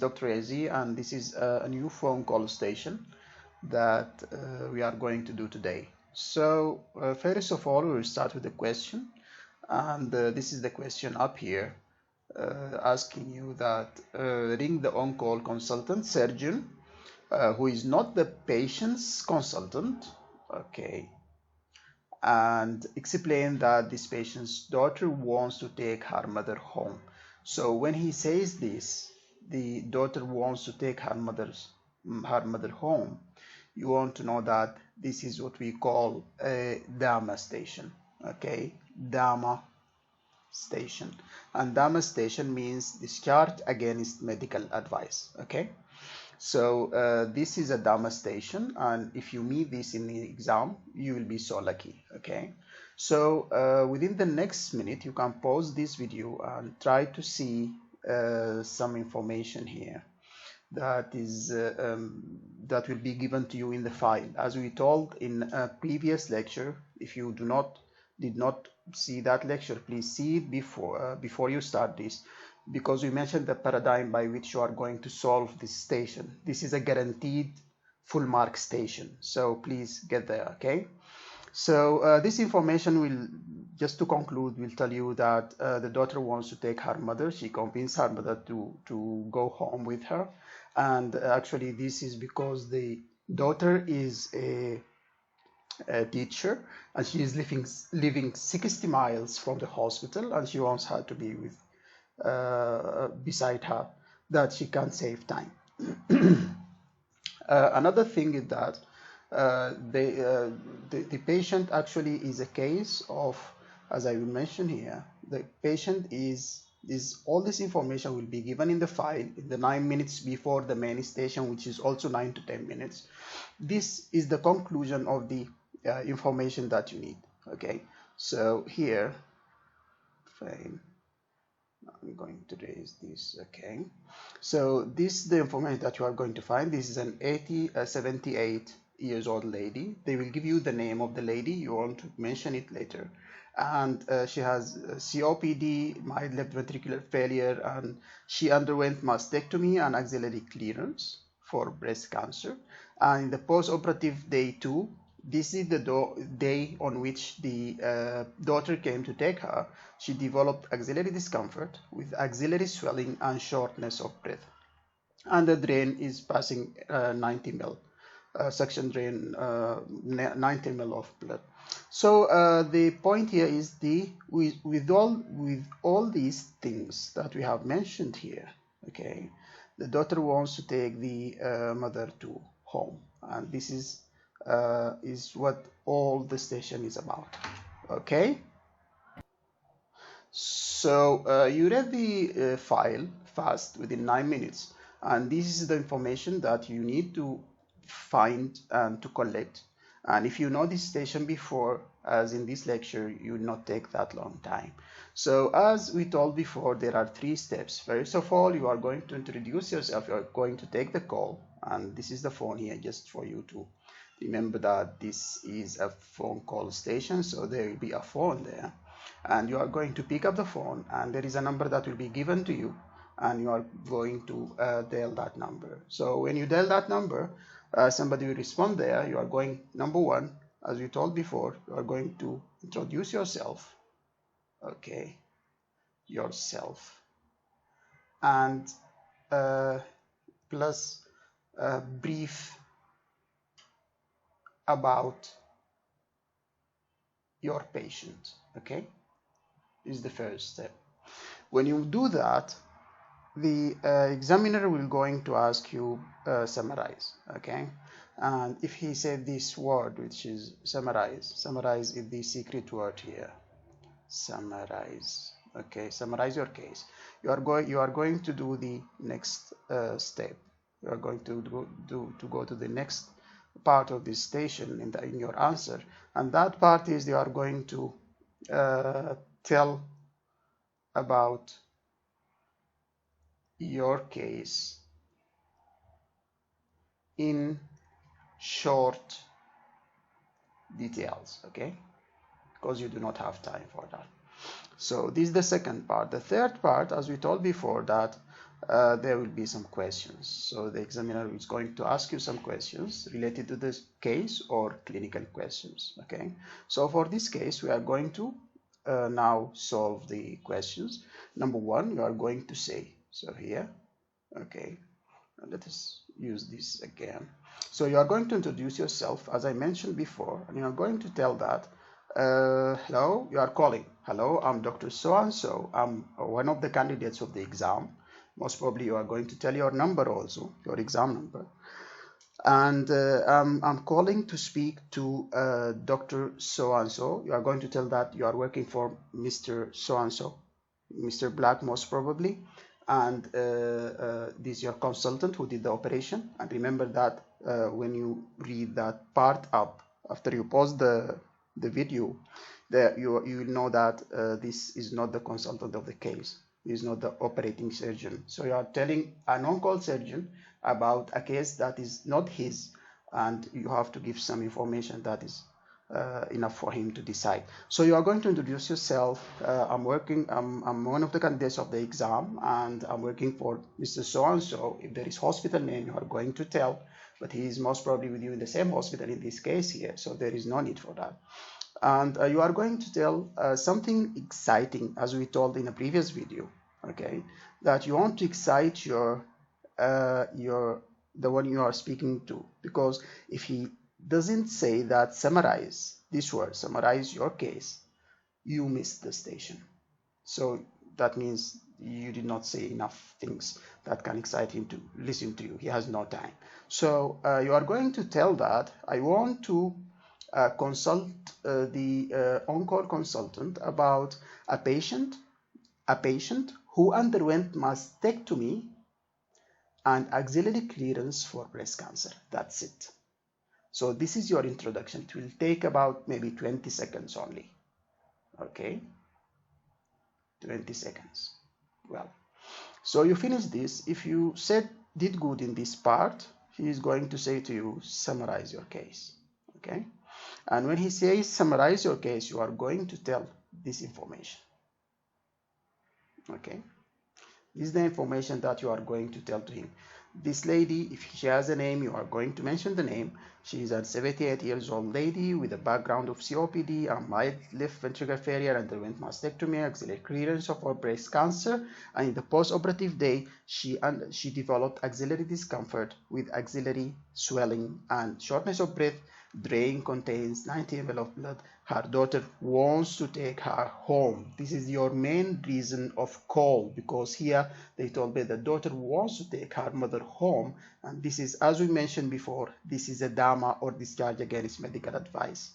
Dr. Az, and this is a new phone call station that we are going to do today. So first of all, we will start with the question, and this is the question up here, asking you that ring the on-call consultant surgeon who is not the patient's consultant, okay, and explain that this patient's daughter wants to take her mother home. So when he says this, the daughter wants to take her mother home, you want to know that this is what we call a DAMA station, okay? DAMA station. And DAMA station means discharge against medical advice, okay? So this is a DAMA station, and if you meet this in the exam, you will be so lucky, okay? So within the next minute, you can pause this video and try to see some information here that is that will be given to you in the file. As we told in a previous lecture, if you did not see that lecture, please see it before you start this, because we mentioned the paradigm by which you are going to solve this station. This is a guaranteed full mark station, so please get there, okay? So this information will, just to conclude, will tell you that the daughter wants to take her mother. She convinced her mother to go home with her, and actually this is because the daughter is a teacher, and she is living 60 miles from the hospital, and she wants her to be with beside her, that she can save time. Another thing is that the patient actually is a case of, as I will mention here, the patient is all this information will be given in the file in the 9 minutes before the main station, which is also 9 to 10 minutes. This is the conclusion of the information that you need, okay? So here, fine, I'm going to raise this, okay? So this is the information that you are going to find. This is an 78 years old lady. They will give you the name of the lady. You want to mention it later. And she has COPD, mild left ventricular failure, and she underwent mastectomy and axillary clearance for breast cancer. And in the post-operative day 2, this is the day on which the daughter came to take her. She developed axillary discomfort with axillary swelling and shortness of breath. And the drain is passing 90 ml, suction drain 90 ml of blood. So the point here is with all these things that we have mentioned here, okay, the daughter wants to take the mother to home, and this is what all the station is about, okay? So you read the file fast within 9 minutes, and this is the information that you need to find and to collect. And if you know this station before, as in this lecture, you will not take that long time. So as we told before, there are 3 steps. First of all, you are going to introduce yourself. You are going to take the call, and this is the phone here just for you to remember that this is a phone call station, so there will be a phone there, and you are going to pick up the phone, and there is a number that will be given to you, and you are going to dial that number. So when you dial that number, somebody will respond there. You are going, number 1, as we told before, you are going to introduce yourself, okay, yourself, and plus a brief about your patient, okay? This is the first step. When you do that, the examiner will going to ask you summarize, okay? And if he said this word, which is summarize is the secret word here, summarize, okay? Summarize your case. You are going to do the next step. You are going to go to the next part of this station in your answer, and that part is you are going to tell about your case in short details, okay, because you do not have time for that. So this is the second part. The third part, as we told before, that there will be some questions. So the examiner is going to ask you some questions related to this case or clinical questions. Okay, so for this case, we are going to now solve the questions. Number one, you are going to say, so here, okay, let us use this again. So you are going to introduce yourself, as I mentioned before, and you are going to tell that, hello, you are calling. Hello, I'm Dr. So-and-so. I'm one of the candidates of the exam. Most probably you are going to tell your number also, your exam number. And I'm calling to speak to Dr. So-and-so. You are going to tell that you are working for Mr. So-and-so, Mr. Black most probably. And this is your consultant who did the operation. And remember that when you read that part up, after you pause the video, you will know that this is not the consultant of the case. He is not the operating surgeon. So you are telling an on-call surgeon about a case that is not his, and you have to give some information that is enough for him to decide. So you are going to introduce yourself. I'm one of the candidates of the exam, and I'm working for Mr. So-and-so. If there is hospital name, you are going to tell, but he is most probably with you in the same hospital in this case here, so there is no need for that. And you are going to tell something exciting, as we told in a previous video, okay, that you want to excite the one you are speaking to, because if he doesn't say that, summarize this word, summarize your case, you missed the station. So that means you did not say enough things that can excite him to listen to you. He has no time. So you are going to tell that I want to consult the on-call consultant about a patient who underwent mastectomy and axillary clearance for breast cancer. That's it. So this is your introduction. It will take about maybe 20 seconds only. Okay, 20 seconds. Well, so you finish this. If you did good in this part, he is going to say to you, summarize your case. Okay, and when he says summarize your case, you are going to tell this information. Okay, this is the information that you are going to tell to him. This lady, if she has a name, you are going to mention the name. She is a 78 years old lady with a background of COPD and mild left ventricular failure, underwent mastectomy, axillary clearance of her breast cancer, and in the post-operative day, she developed axillary discomfort with axillary swelling and shortness of breath. Drain contains 90 ml of blood. Her daughter wants to take her home. This is your main reason of call, because here they told me the daughter wants to take her mother home, and this is, as we mentioned before, this is a DAMA or discharge against medical advice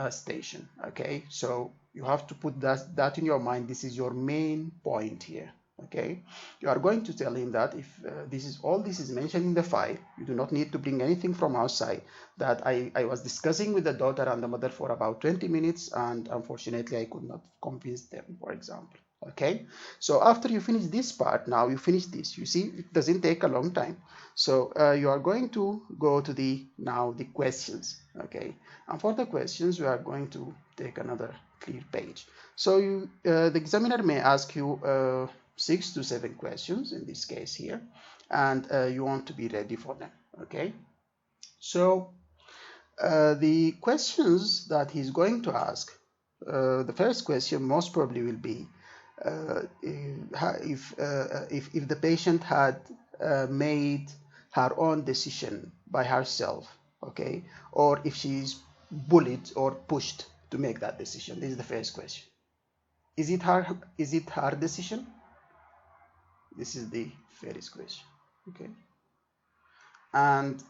station. Okay, so you have to put that in your mind. This is your main point here. Okay, you are going to tell him that if this is mentioned in the file, you do not need to bring anything from outside, that I was discussing with the daughter and the mother for about 20 minutes, and unfortunately I could not convince them, for example. Okay, so after you finish this part, now you finish this, you see it doesn't take a long time. So you are going to go to the questions. Okay, and for the questions we are going to take another clear page. So the examiner may ask you 6 to 7 questions in this case here, and you want to be ready for them. Okay, so the questions that he's going to ask, the first question most probably will be if the patient had made her own decision by herself, okay, or if she's bullied or pushed to make that decision. This is the first question. Is it her decision? This is the first question. Okay, and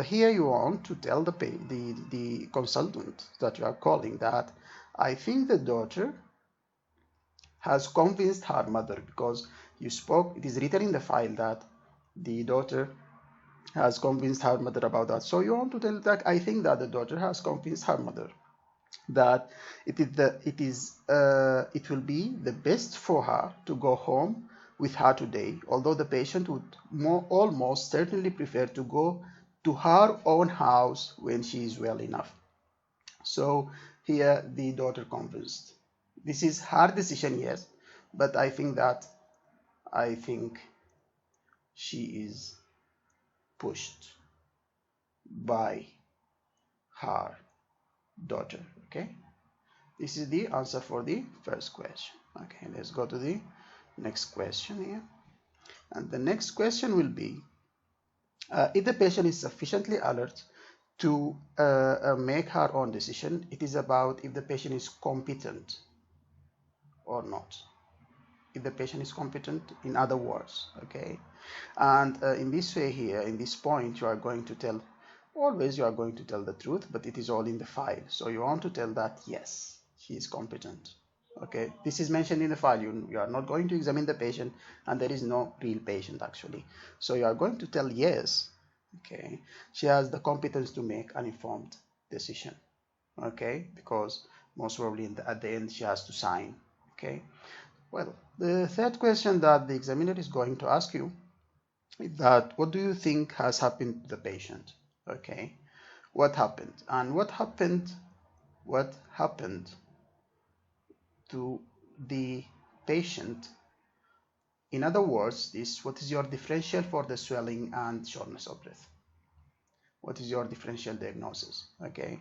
here you want to tell the consultant that you are calling that I think the daughter has convinced her mother, because you spoke, it is written in the file that the daughter has convinced her mother about that. So you want to tell that I think that the daughter has convinced her mother that it will be the best for her to go home with her today, although the patient would almost certainly prefer to go to her own house when she is well enough. So here the daughter convinced. This is her decision, yes, but I think she is pushed by her daughter. Okay, this is the answer for the first question. Okay, let's go to the next question here. And the next question will be, if the patient is sufficiently alert to make her own decision, it is about if the patient is competent or not. If the patient is competent, in other words, okay. And in this way here, in this point, you are going to tell, always you are going to tell the truth, but it is all in the file. So you want to tell that, yes, she is competent. Okay, this is mentioned in the file. You are not going to examine the patient, and there is no real patient actually. So you are going to tell yes, okay, she has the competence to make an informed decision. Okay, because most probably at the end she has to sign. Okay, well, the third question that the examiner is going to ask you is that, what do you think has happened to the patient? Okay, what happened? And what happened to the patient? In other words, what is your differential for the swelling and shortness of breath? What is your differential diagnosis? Okay,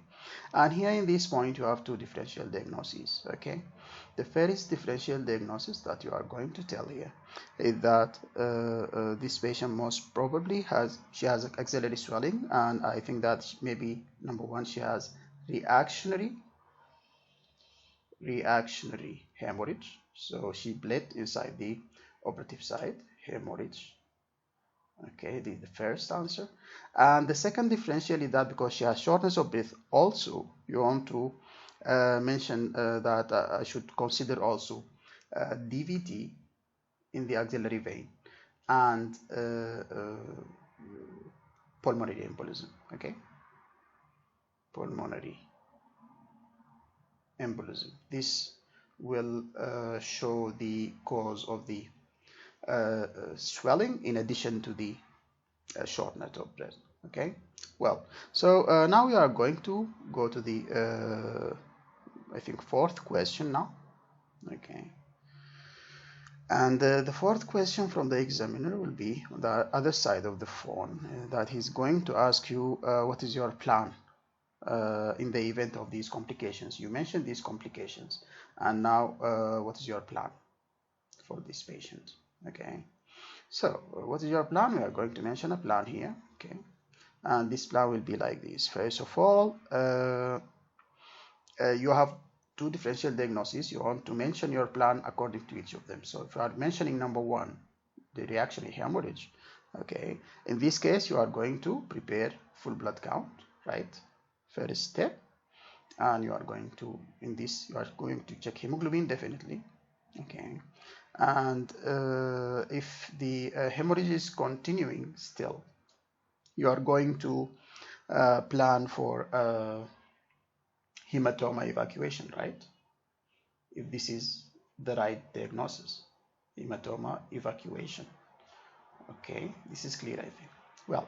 and here in this point you have two differential diagnoses. Okay, the first differential diagnosis that you are going to tell here is that this patient most probably has axillary swelling, and I think that maybe number one, she has reactionary hemorrhage, so she bled inside the operative site, hemorrhage. Okay, the first answer. And the second differential is that because she has shortness of breath, also you want to mention that I should consider also DVT in the axillary vein and pulmonary embolism. Okay, pulmonary embolism. This will show the cause of the swelling in addition to the shortness of breath. Okay, well, so now we are going to go to the I think fourth question now. Okay, and the fourth question from the examiner will be on the other side of the phone, that he's going to ask you what is your plan in the event of these complications. You mentioned these complications, and now what is your plan for this patient? Okay, so what is your plan? We are going to mention a plan here. Okay, and this plan will be like this. First of all, you have two differential diagnoses. You want to mention your plan according to each of them. So if you are mentioning number one, the reactionary hemorrhage, okay, in this case you are going to prepare full blood count, right? First step. And you are going to, in this, you are going to check hemoglobin definitely. Okay, and if the hemorrhage is continuing still, you are going to plan for hematoma evacuation, right? If this is the right diagnosis, hematoma evacuation. Okay, this is clear, I think. Well,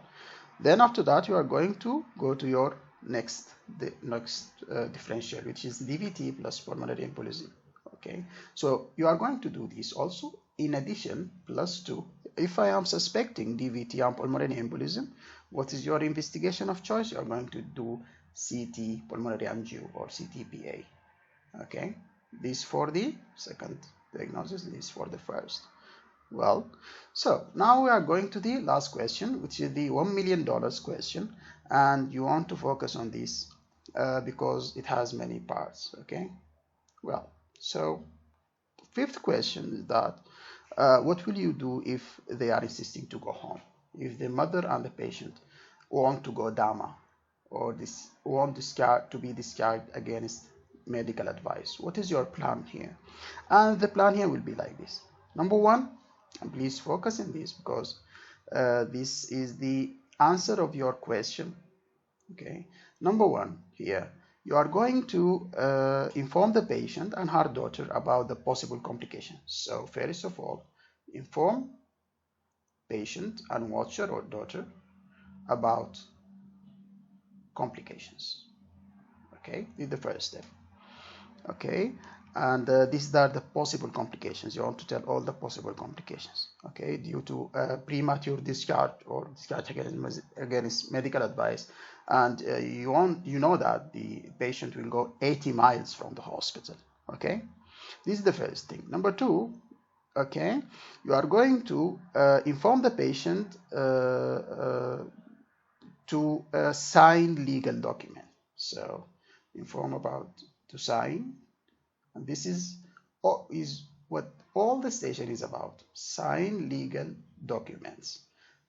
then after that you are going to go to your next differential, which is DVT plus pulmonary embolism. Okay, so you are going to do this also in addition plus 2. If I am suspecting DVT and pulmonary embolism, what is your investigation of choice? You are going to do CT pulmonary angio or CTPA. Okay, this for the second diagnosis, this for the first. Well, so now we are going to the last question, which is the $1 million question, and you want to focus on this because it has many parts. Okay, well, so fifth question is that what will you do if they are insisting to go home? If the mother and the patient want to go DAMA, or want to be discharged against medical advice, what is your plan here? And the plan here will be like this. Number one, and please focus on this because this is the answer of your question. Okay, number one here, you are going to inform the patient and her daughter about the possible complications. So first of all, inform patient and watcher or daughter about complications. Okay, this is the first step. Okay, and these are the possible complications. You want to tell all the possible complications, okay, due to premature discharge or discharge against medical advice. And you know that the patient will go 80 miles from the hospital, okay. This is the first thing. Number two, okay, you are going to inform the patient to sign legal document. So inform about to sign, and this is what all the station is about. Sign legal documents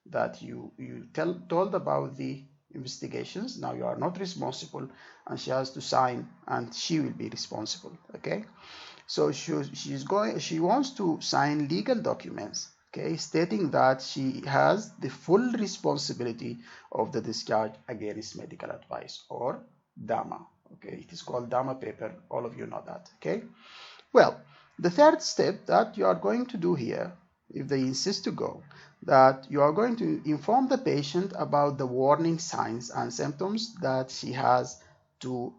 that you told about the investigations. Now you are not responsible, and she has to sign, and she will be responsible, okay. So she wants to sign legal documents, okay, stating that she has the full responsibility of the discharge against medical advice, or DAMA, okay. It is called DAMA paper, all of you know that, okay. Well, the third step that you are going to do here, if they insist to go, that you are going to inform the patient about the warning signs and symptoms that she has to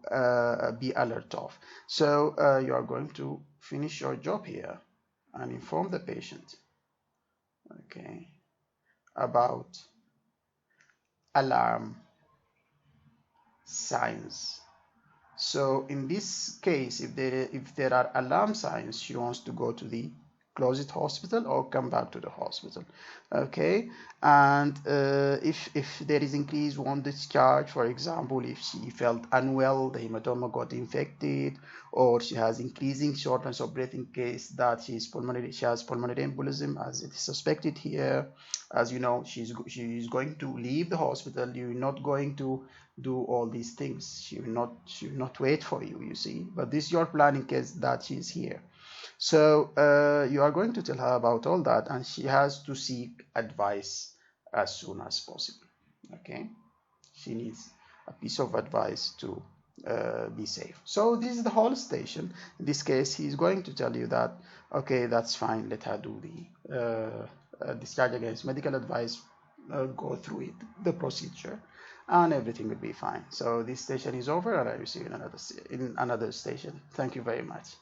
be alert of. So you are going to finish your job here and inform the patient, okay, about alarm signs. So in this case, if there are alarm signs, she wants to go to the closest hospital or come back to the hospital, okay. And if there is increased wound discharge, for example, if she felt unwell, the hematoma got infected, or she has increasing shortness of breath in case that she has pulmonary embolism, as it is suspected here. As you know, she is going to leave the hospital. You're not going to do all these things. She will not wait for you, you see. But this is your plan in case that she is here. So you are going to tell her about all that, and she has to seek advice as soon as possible, okay. She needs a piece of advice to be safe. So this is the whole station. In this case, he's going to tell you that, okay, that's fine, let her do the discharge against medical advice, go through it, the procedure, and everything will be fine. So this station is over, and I will see you in another station. Thank you very much.